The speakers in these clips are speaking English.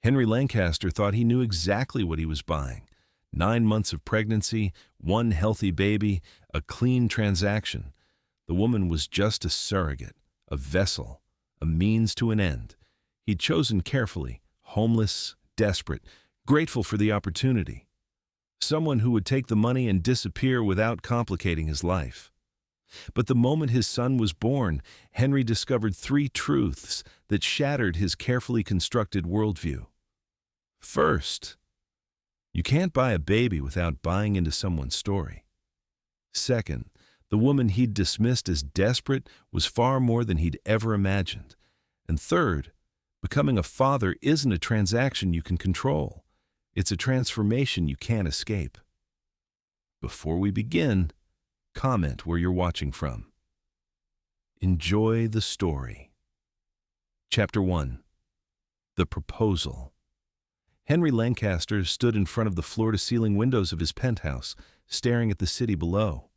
Henry Lancaster thought he knew exactly what he was buying. 9 months of pregnancy, one healthy baby, a clean transaction. The woman was just a surrogate, a vessel, a means to an end. He'd chosen carefully, homeless, desperate, grateful for the opportunity. Someone who would take the money and disappear without complicating his life. But the moment his son was born, Henry discovered three truths that shattered his carefully constructed worldview. First, you can't buy a baby without buying into someone's story. Second, the woman he'd dismissed as desperate was far more than he'd ever imagined. And third, becoming a father isn't a transaction you can control. It's a transformation you can't escape. Before we begin, comment where you're watching from. Enjoy the story. Chapter 1. The Proposal. Henry Lancaster stood in front of the floor-to-ceiling windows of his penthouse, staring at the city below.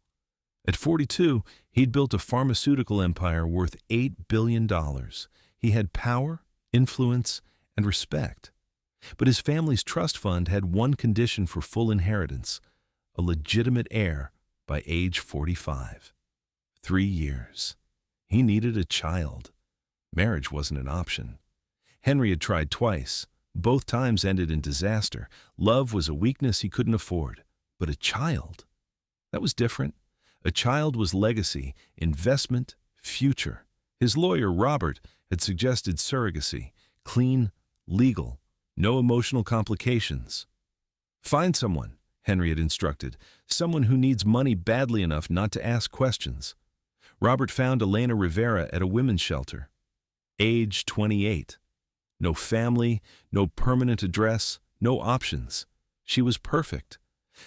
At 42, he'd built a pharmaceutical empire worth $8 billion. He had power, influence, and respect. But his family's trust fund had one condition for full inheritance: a legitimate heir by age 45. 3 years. He needed a child. Marriage wasn't an option. Henry had tried twice. Both times ended in disaster. Love was a weakness he couldn't afford. But a child? That was different. A child was legacy, investment, future. His lawyer, Robert, had suggested surrogacy. Clean, legal, no emotional complications. Find someone, Henry had instructed, someone who needs money badly enough not to ask questions. Robert found Elena Rivera at a women's shelter. Age 28. No family, no permanent address, no options. She was perfect.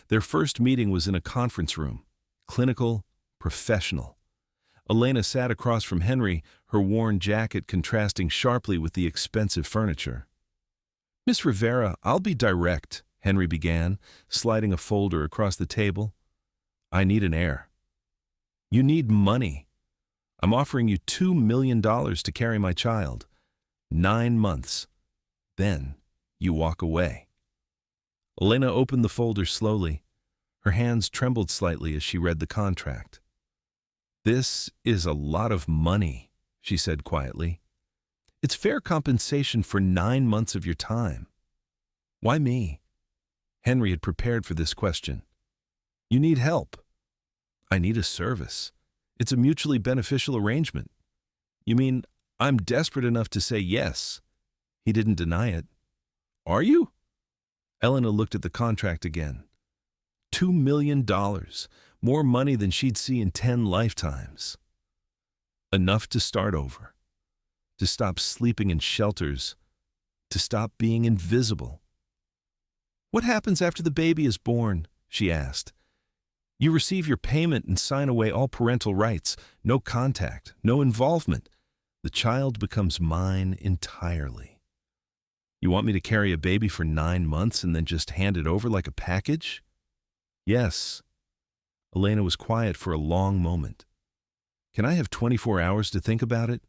Their first meeting was in a conference room. Clinical, professional. Elena sat across from Henry, her worn jacket contrasting sharply with the expensive furniture. "Miss Rivera, I'll be direct," Henry began, sliding a folder across the table. "I need an heir." "You need money. I'm offering you $2 million to carry my child. 9 months. Then you walk away." Elena opened the folder slowly. Her hands trembled slightly as she read the contract. "This is a lot of money," she said quietly. "It's fair compensation for 9 months of your time." "Why me?" Henry had prepared for this question. "You need help." "I need a service. It's a mutually beneficial arrangement." "You mean I'm desperate enough to say yes?" He didn't deny it. "Are you?" Elena looked at the contract again. $2 million, more money than she'd see in 10 lifetimes. Enough to start over, to stop sleeping in shelters, to stop being invisible. "What happens after the baby is born?" she asked. "You receive your payment and sign away all parental rights, no contact, no involvement. The child becomes mine entirely." "You want me to carry a baby for 9 months and then just hand it over like a package?" "Yes." Elena was quiet for a long moment. "Can I have 24 hours to think about it?"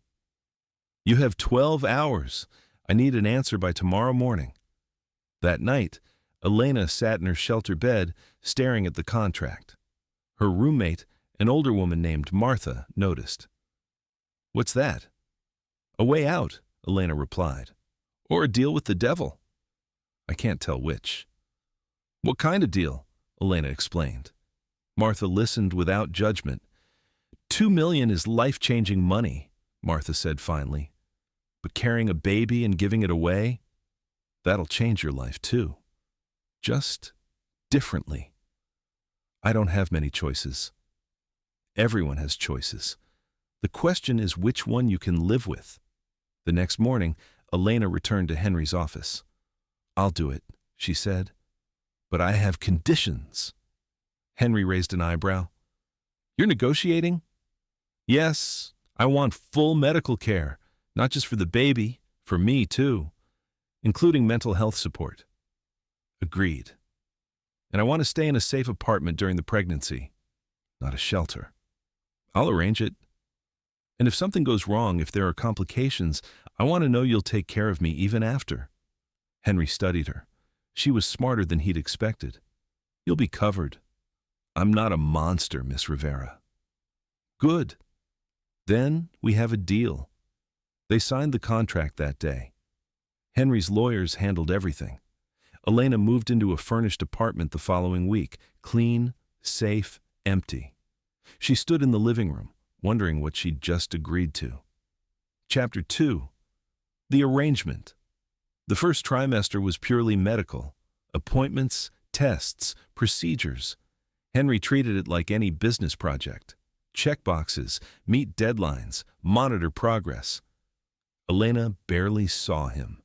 "You have 12 hours. I need an answer by tomorrow morning." That night, Elena sat in her shelter bed, staring at the contract. Her roommate, an older woman named Martha, noticed. "What's that?" "A way out," Elena replied. "Or a deal with the devil." "I can't tell which." "What kind of deal?" Elena explained. Martha listened without judgment. $2 million is life-changing money," Martha said finally. "But carrying a baby and giving it away, that'll change your life too. Just differently." "I don't have many choices." "Everyone has choices. The question is which one you can live with." The next morning, Elena returned to Henry's office. "I'll do it," she said. "But I have conditions." Henry raised an eyebrow. "You're negotiating?" "Yes, I want full medical care, not just for the baby, for me too, including mental health support." "Agreed. And I want to stay in a safe apartment during the pregnancy, not a shelter." "I'll arrange it. And if something goes wrong, if there are complications, I want to know you'll take care of me even after." Henry studied her. She was smarter than he'd expected. You'll be covered. I'm not a monster, Miss Rivera. Good. Then we have a deal. They signed the contract that day. Henry's lawyers handled everything. Elena moved into a furnished apartment the following week, clean, safe, empty. She stood in the living room, wondering what she'd just agreed to. Chapter 2. The arrangement. The first trimester was purely medical. Appointments, tests, procedures. Henry treated it like any business project. Check boxes, meet deadlines, monitor progress. Elena barely saw him.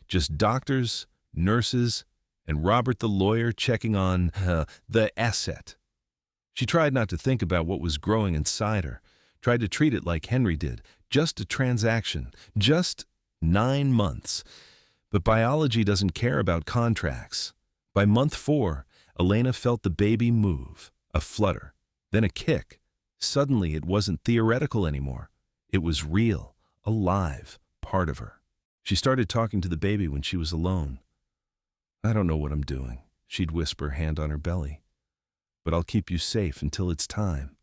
Just doctors, nurses, and Robert the lawyer checking on the asset. She tried not to think about what was growing inside her, tried to treat it like Henry did, just a transaction, just 9 months. But biology doesn't care about contracts. By month 4, Elena felt the baby move, a flutter, then a kick. Suddenly it wasn't theoretical anymore. It was real, alive, part of her. She started talking to the baby when she was alone. I don't know what I'm doing, she'd whisper, hand on her belly. But I'll keep you safe until it's time.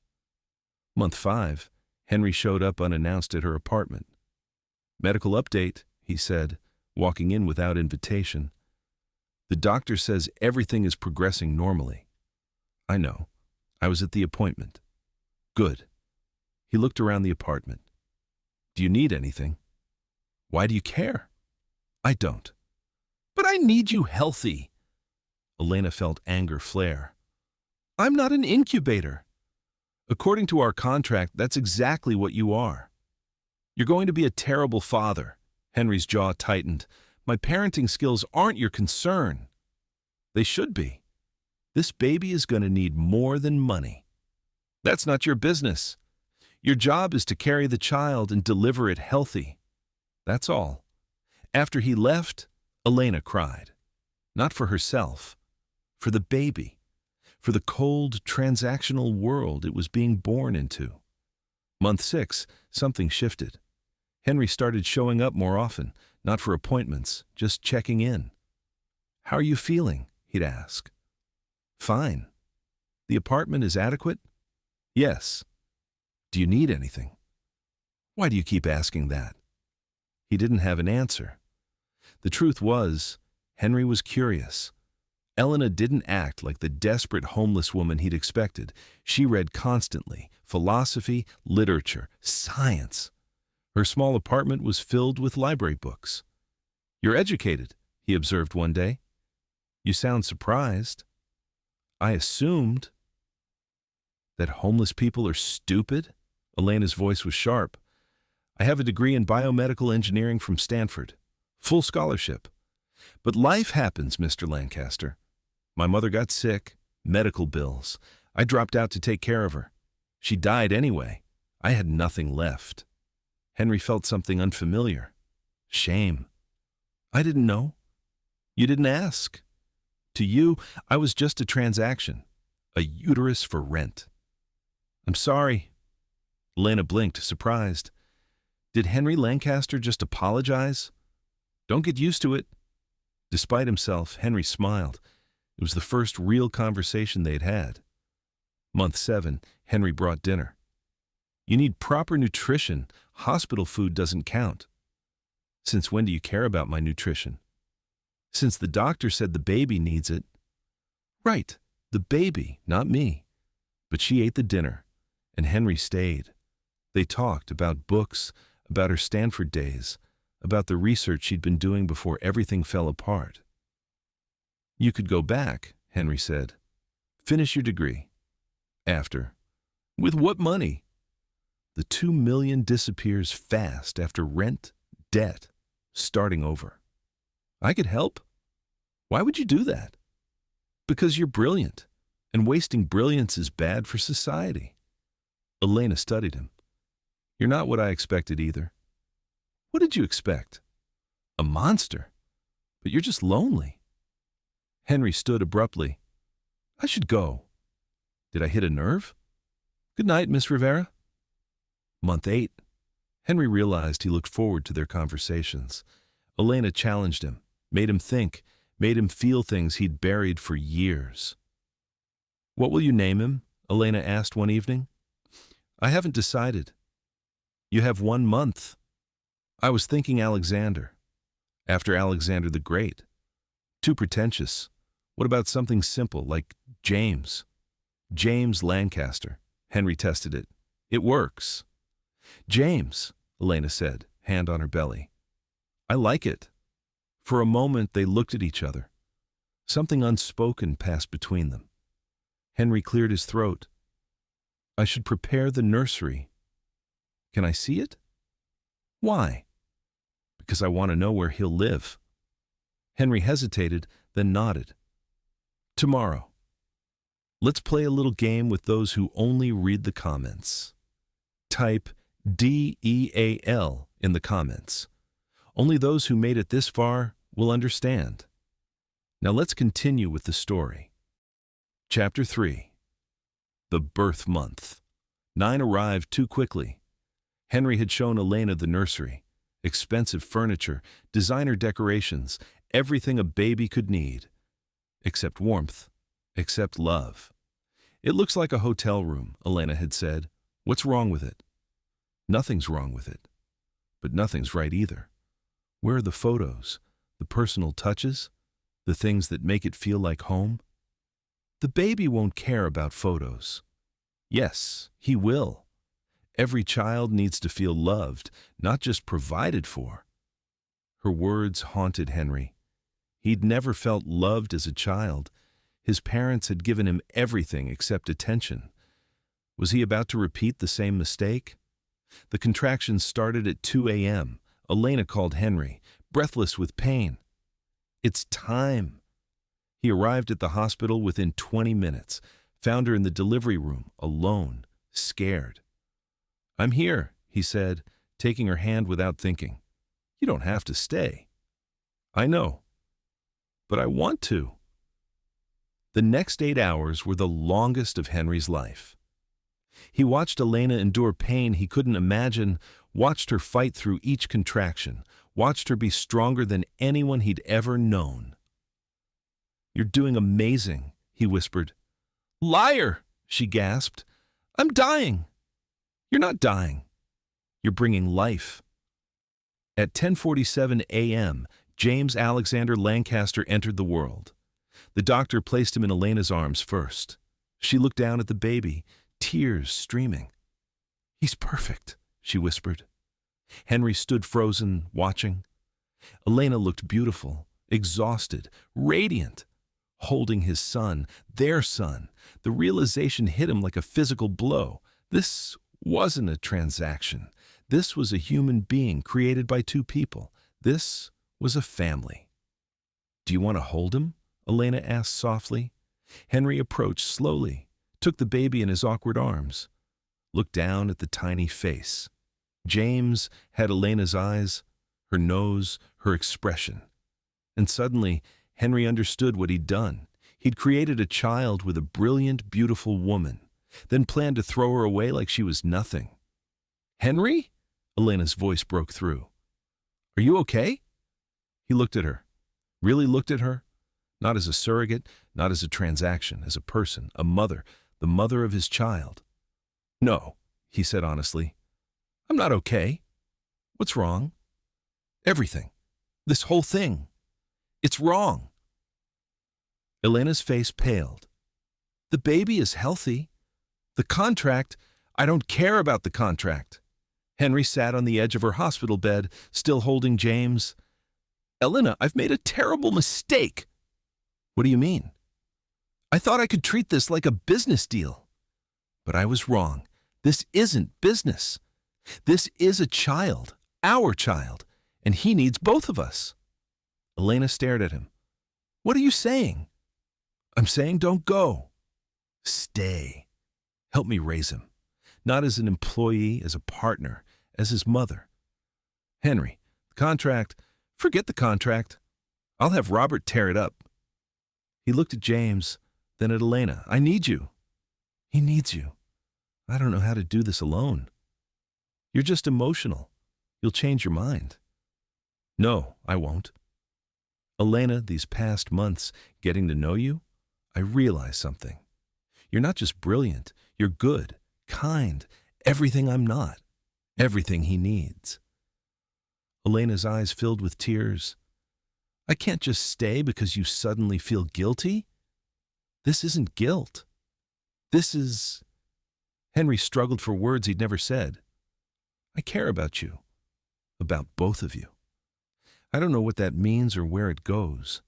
Month 5, Henry showed up unannounced at her apartment. Medical update, he said, walking in without invitation. The doctor says everything is progressing normally. I know. I was at the appointment. Good. He looked around the apartment. Do you need anything? Why do you care? I don't. But I need you healthy. Elena felt anger flare. I'm not an incubator. According to our contract, that's exactly what you are. You're going to be a terrible father. Henry's jaw tightened. My parenting skills aren't your concern. They should be. This baby is going to need more than money. That's not your business. Your job is to carry the child and deliver it healthy. That's all. After he left, Elena cried. Not for herself, for the baby, for the cold, transactional world it was being born into. Month 6, something shifted. Henry started showing up more often, not for appointments, just checking in. How are you feeling? He'd ask. Fine. The apartment is adequate? Yes. Do you need anything? Why do you keep asking that? He didn't have an answer. The truth was, Henry was curious. Elena didn't act like the desperate homeless woman he'd expected. She read constantly, philosophy, literature, science. Her small apartment was filled with library books. You're educated, he observed one day. You sound surprised. I assumed. That homeless people are stupid? Elena's voice was sharp. I have a degree in biomedical engineering from Stanford. Full scholarship. But life happens, Mr. Lancaster. My mother got sick, medical bills. I dropped out to take care of her. She died anyway. I had nothing left. Henry felt something unfamiliar. Shame. I didn't know. You didn't ask. To you, I was just a transaction. A uterus for rent. I'm sorry. Elena blinked, surprised. Did Henry Lancaster just apologize? Don't get used to it. Despite himself, Henry smiled. It was the first real conversation they'd had. Month 7, Henry brought dinner. You need proper nutrition. Hospital food doesn't count. Since when do you care about my nutrition? Since the doctor said the baby needs it. Right, the baby, not me. But she ate the dinner, and Henry stayed. They talked about books, about her Stanford days, about the research she'd been doing before everything fell apart. You could go back, Henry said. Finish your degree. After. With what money? The $2 million disappears fast after rent, debt, starting over. I could help. Why would you do that? Because you're brilliant, and wasting brilliance is bad for society. Elena studied him. You're not what I expected either. What did you expect? A monster. But you're just lonely. Henry stood abruptly. I should go. Did I hit a nerve? Good night, Miss Rivera. Month 8. Henry realized he looked forward to their conversations. Elena challenged him. made him think, made him feel things he'd buried for years. "What will you name him?" Elena asked one evening. "I haven't decided." "You have 1 month." "I was thinking Alexander. After Alexander the Great." "Too pretentious. What about something simple, like James?" "James Lancaster." Henry tested it. "It works." "James," Elena said, hand on her belly. "I like it." For a moment they looked at each other. Something unspoken passed between them. Henry cleared his throat. "I should prepare the nursery." "Can I see it?" "Why?" "Because I want to know where he'll live." Henry hesitated, then nodded. "Tomorrow. Let's play a little game with those who only read the comments. Type DEAL in the comments. Only those who made it this far will understand. Now let's continue with the story. Chapter 3. The Birth Month. 9 arrived too quickly. Henry had shown Elena the nursery. Expensive furniture, designer decorations, everything a baby could need. Except warmth. Except love. "It looks like a hotel room," Elena had said. "What's wrong with it?" "Nothing's wrong with it. But nothing's right either. Where are the photos, the personal touches, the things that make it feel like home?" "The baby won't care about photos." "Yes, he will. Every child needs to feel loved, not just provided for." Her words haunted Henry. He'd never felt loved as a child. His parents had given him everything except attention. Was he about to repeat the same mistake? The contractions started at 2 a.m. Elena called Henry, breathless with pain. "It's time." He arrived at the hospital within 20 minutes, found her in the delivery room, alone, scared. "I'm here," he said, taking her hand without thinking. "You don't have to stay." "I know. But I want to." The next 8 hours were the longest of Henry's life. He watched Elena endure pain he couldn't imagine, watched her fight through each contraction, watched her be stronger than anyone he'd ever known. "You're doing amazing," he whispered. "Liar!" she gasped. "I'm dying." "You're not dying. You're bringing life." At 10:47 a.m., James Alexander Lancaster entered the world. The doctor placed him in Elena's arms first. She looked down at the baby, tears streaming. "He's perfect," she whispered. Henry stood frozen, watching. Elena looked beautiful, exhausted, radiant. Holding his son, their son, the realization hit him like a physical blow. This wasn't a transaction. This was a human being created by two people. This was a family. "Do you want to hold him?" Elena asked softly. Henry approached slowly, took the baby in his awkward arms, looked down at the tiny face. James had Elena's eyes, her nose, her expression. And suddenly, Henry understood what he'd done. He'd created a child with a brilliant, beautiful woman, then planned to throw her away like she was nothing. "Henry?" Elena's voice broke through. "Are you okay?" He looked at her, really looked at her, not as a surrogate, not as a transaction, as a person, a mother, the mother of his child. "No," he said honestly. "I'm not okay." "What's wrong?" "Everything. This whole thing. It's wrong." Elena's face paled. "The baby is healthy. The contract, I don't care about the contract." Henry sat on the edge of her hospital bed, still holding James. "Elena, I've made a terrible mistake." "What do you mean?" "I thought I could treat this like a business deal. But I was wrong. This isn't business. This is a child, our child, and he needs both of us." Elena stared at him. "What are you saying?" "I'm saying don't go. Stay. Help me raise him. Not as an employee, as a partner, as his mother." "Henry, the contract, forget the contract. I'll have Robert tear it up." He looked at James, then at Elena. "I need you." "He needs you. I don't know how to do this alone." "You're just emotional. You'll change your mind." "No, I won't." Elena, these past months, getting to know you, I realize something. You're not just brilliant, you're good, kind, everything I'm not, everything he needs. Elena's eyes filled with tears. I can't just stay because you suddenly feel guilty. This isn't guilt. This is... Henry struggled for words he'd never said. I care about you. About both of you. I don't know what that means or where it goes,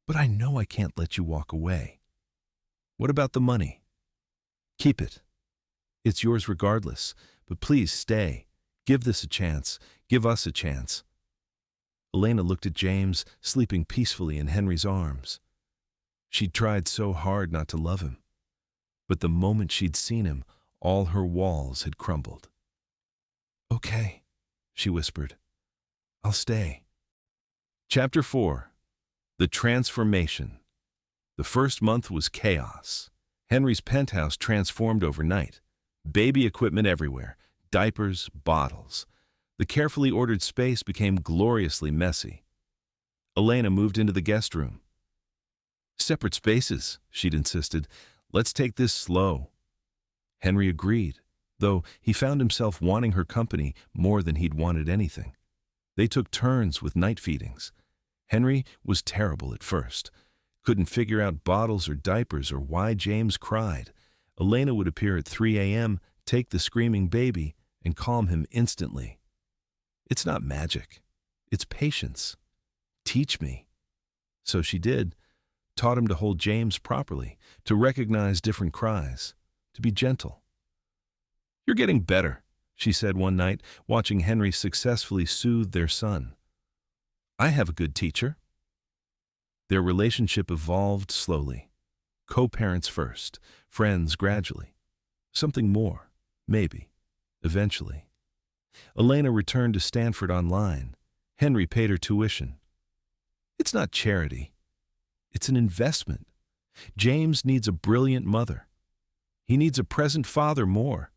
but I know I can't let you walk away. What about the money? Keep it. It's yours regardless, but please stay. Give this a chance. Give us a chance. Elena looked at James, sleeping peacefully in Henry's arms. She'd tried so hard not to love him, but the moment she'd seen him, all her walls had crumbled. Okay, she whispered. I'll stay. Chapter 4. The Transformation. The first month was chaos. Henry's penthouse transformed overnight. Baby equipment everywhere, diapers, bottles. The carefully ordered space became gloriously messy. Elena moved into the guest room. Separate spaces, she'd insisted. Let's take this slow. Henry agreed, though he found himself wanting her company more than he'd wanted anything. They took turns with night feedings. Henry was terrible at first. Couldn't figure out bottles or diapers or why James cried. Elena would appear at 3 a.m., take the screaming baby, and calm him instantly. It's not magic. It's patience. Teach me. So she did. Taught him to hold James properly, to recognize different cries, to be gentle. You're getting better, she said one night, watching Henry successfully soothe their son. I have a good teacher. Their relationship evolved slowly. Co-parents first, friends gradually. Something more, maybe, eventually. Elena returned to Stanford online. Henry paid her tuition. It's not charity. It's an investment. James needs a brilliant mother. He needs a present father more.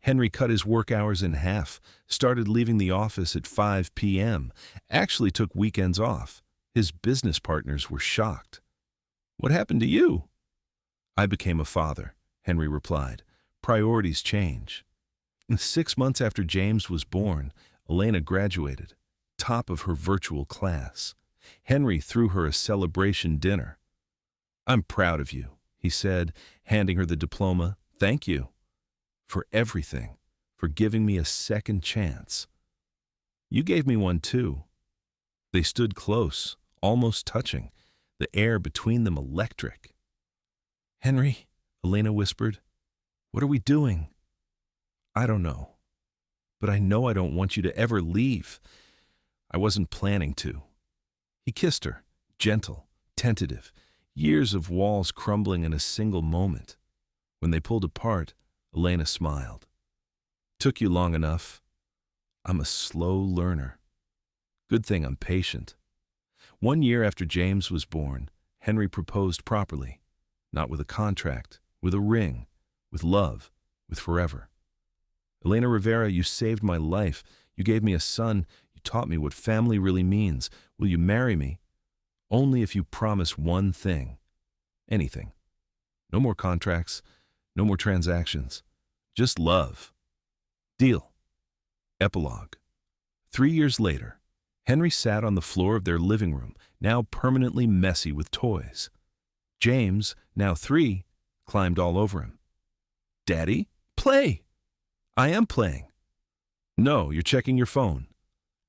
Henry cut his work hours in half, started leaving the office at 5 p.m., actually took weekends off. His business partners were shocked. What happened to you? I became a father, Henry replied. Priorities change. 6 months after James was born, Elena graduated, top of her virtual class. Henry threw her a celebration dinner. I'm proud of you, he said, handing her the diploma. Thank you. For everything, for giving me a second chance. You gave me one too. They stood close, almost touching, the air between them electric. Henry, Elena whispered, what are we doing? I don't know, but I know I don't want you to ever leave. I wasn't planning to. He kissed her, gentle, tentative, years of walls crumbling in a single moment. When they pulled apart, Elena smiled. Took you long enough. I'm a slow learner. Good thing I'm patient. 1 year after James was born, Henry proposed properly, not with a contract, with a ring, with love, with forever. Elena Rivera, you saved my life. You gave me a son. You taught me what family really means. Will you marry me? Only if you promise one thing. Anything. No more contracts. No more transactions. Just love. Deal. Epilogue. 3 years later, Henry sat on the floor of their living room, now permanently messy with toys. James, now 3, climbed all over him. Daddy, play! I am playing. No, you're checking your phone.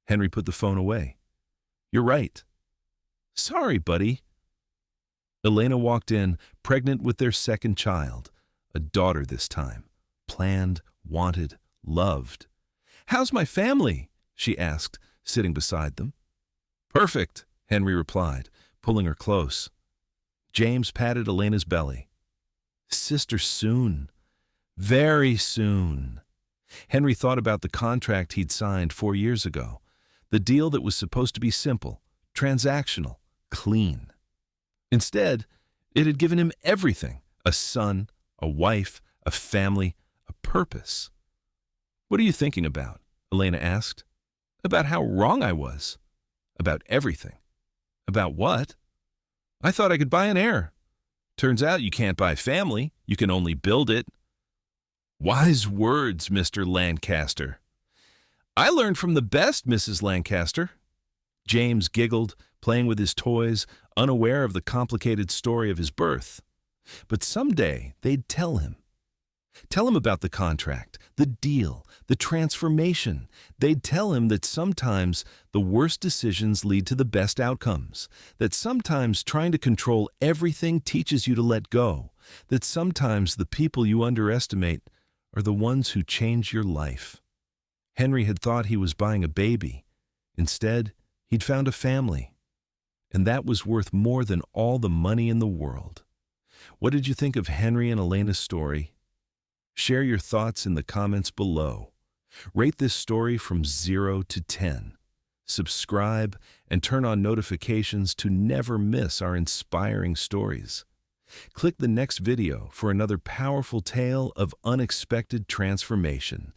Henry put the phone away. You're right. Sorry, buddy. Elena walked in, pregnant with their second child, a daughter this time. Planned, wanted, loved. How's my family? She asked, sitting beside them. Perfect, Henry replied, pulling her close. James patted Elena's belly. Sister soon. Very soon. Henry thought about the contract he'd signed 4 years ago. The deal that was supposed to be simple, transactional, clean. Instead, it had given him everything. A son, a wife, a family, a purpose. What are you thinking about? Elena asked. About how wrong I was. About everything. About what? I thought I could buy an heir. Turns out you can't buy family, you can only build it. Wise words, Mr. Lancaster. I learned from the best, Mrs. Lancaster. James giggled, playing with his toys, unaware of the complicated story of his birth. But someday they'd tell him. Tell him about the contract, the deal, the transformation. They'd tell him that sometimes the worst decisions lead to the best outcomes, that sometimes trying to control everything teaches you to let go, that sometimes the people you underestimate are the ones who change your life. Henry had thought he was buying a baby. Instead, he'd found a family. And that was worth more than all the money in the world. What did you think of Henry and Elena's story? Share your thoughts in the comments below. Rate this story from 0 to 10. Subscribe and turn on notifications to never miss our inspiring stories. Click the next video for another powerful tale of unexpected transformation.